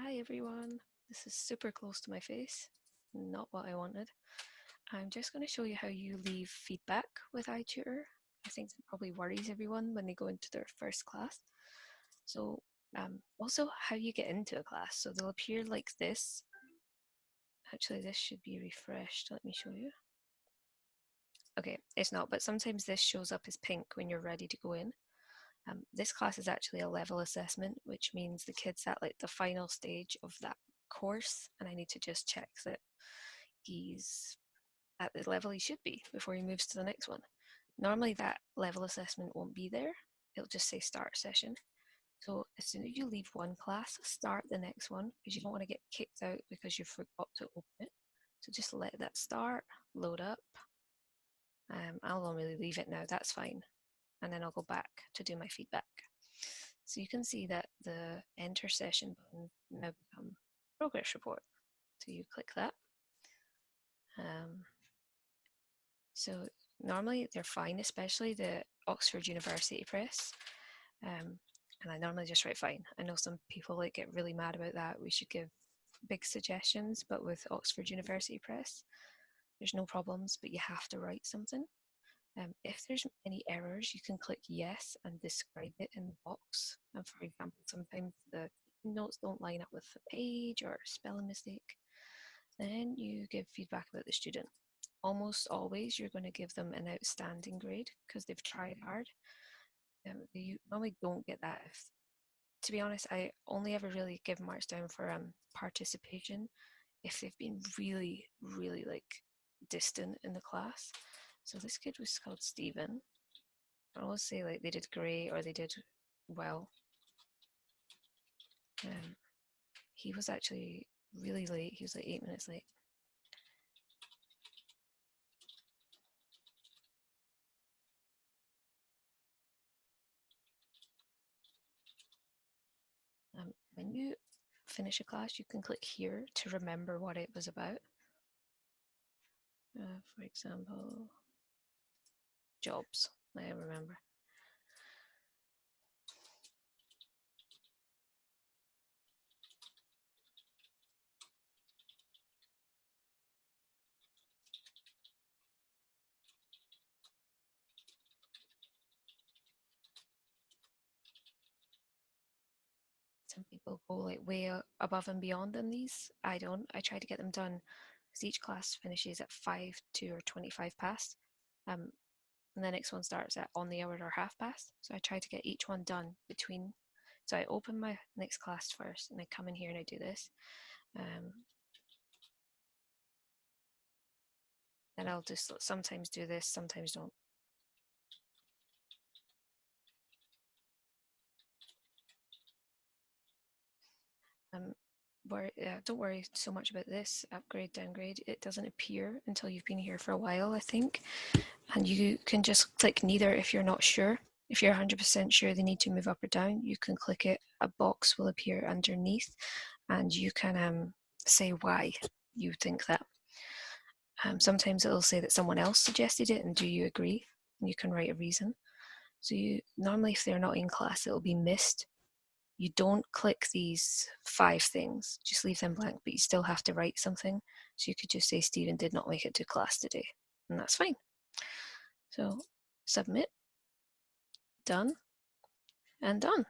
Hi everyone, this is super close to my face, not what I wanted. I'm just going to show you how you leave feedback with iTutor. I think that probably worries everyone when they go into their first class. So also how you get into a class. So they'll appear like this. Actually, this should be refreshed. Let me show you. Okay, it's not, but sometimes this shows up as pink when you're ready to go in. This class is actually a level assessment, which means the kid's at like the final stage of that course, and I need to just check that he's at the level he should be before he moves to the next one. Normally that level assessment won't be there. It'll just say start session. So as soon as you leave one class, start the next one, because you don't want to get kicked out because you forgot to open it. So just let that start, load up. I'll normally leave it now, that's fine. And then I'll go back to do my feedback. So you can see that the enter session button now become progress report. So you click that. So normally they're fine, especially the Oxford University Press. And I normally just write fine. I know some people like get really mad about that. We should give big suggestions, but with Oxford University Press, there's no problems, but you have to write something. If there's any errors, you can click yes and describe it in the box. And for example, sometimes the notes don't line up with the page or spelling mistake. Then you give feedback about the student. Almost always you're going to give them an outstanding grade because they've tried hard. You normally don't get that. To be honest, I only ever really give marks down for participation if they've been really, really like distant in the class. So this kid was called Stephen. I always say like they did great or they did well. He was actually really late. He was like 8 minutes late. When you finish a class, you can click here to remember what it was about. For example, jobs, I remember. Some people go like way above and beyond in these. I don't. I try to get them done because each class finishes at 5 to or 25 past. And the next one starts at on the hour or half past. So I try to get each one done between. So I open my next class first and I come in here and I do this. And I'll just sometimes do this, sometimes don't. Don't worry so much about this upgrade, downgrade. It doesn't appear until you've been here for a while, I think. And you can just click neither if you're not sure. If you're 100% sure they need to move up or down, you can click it. A box will appear underneath and you can say why you think that. Sometimes it'll say that someone else suggested it and do you agree? And you can write a reason. So you normally, if they're not in class, it'll be missed. You don't click these 5 things, just leave them blank, but you still have to write something. So you could just say Stephen did not make it to class today, and that's fine. So submit, done, and done.